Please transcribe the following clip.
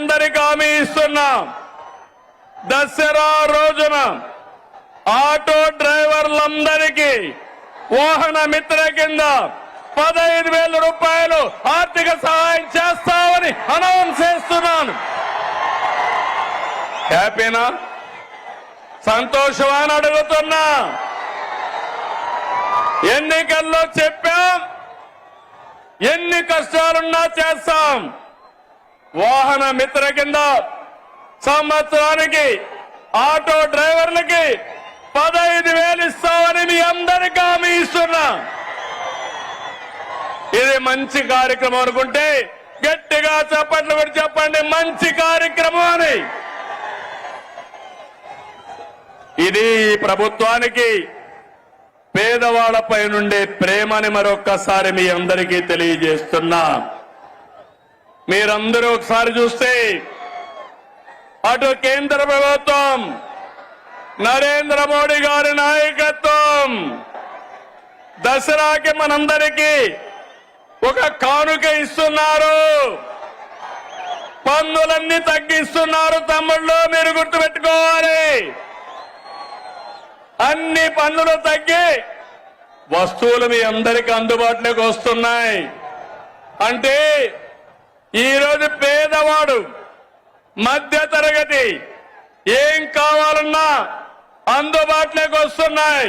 అందరికీ హామీ ఇస్తున్నాం. దసరా రోజున ఆటో డ్రైవర్లందరికీ వాహన మిత్ర కింద 15,000 రూపాయలు ఆర్థిక సహాయం చేస్తామని అనౌన్స్ చేస్తున్నాను. హ్యాపీనా? సంతోషమా అని అడుగుతున్నా. ఎన్నికల్లో చెప్పాం, ఎన్ని కష్టాలున్నా చేస్తాం. వాహన మిత్ర కింద సంవత్సరానికి ఆటో డ్రైవర్లకి 15,000 ఇస్తామని మీ అందరికీ హామీ ఇస్తున్నా. ఇది మంచి కార్యక్రమం అనుకుంటే గట్టిగా చప్పట్లు పెట్టి చెప్పండి, మంచి కార్యక్రమం అని. ఇది ప్రభుత్వానికి పేదవాళ్లపై నుండే ప్రేమని మరొక్కసారి మీ అందరికీ తెలియజేస్తున్నా. మీరందరూ ఒకసారి చూస్తే అటు కేంద్ర ప్రభుత్వం నరేంద్ర మోడీ గారి నాయకత్వం దసరాకి మనందరికీ ఒక కానుక ఇస్తున్నారు. పన్నులన్నీ తగ్గిస్తున్నారు. తమ్ముళ్ళు మీరు గుర్తుపెట్టుకోవాలి. అన్ని పన్నులు తగ్గి వస్తువులు మీ అందరికీ అందుబాటులోకి వస్తున్నాయి. అంటే ఈరోజు పేదవాడు, మధ్య తరగతి ఏం కావాలన్నా అందుబాటులోకి వస్తున్నాయి.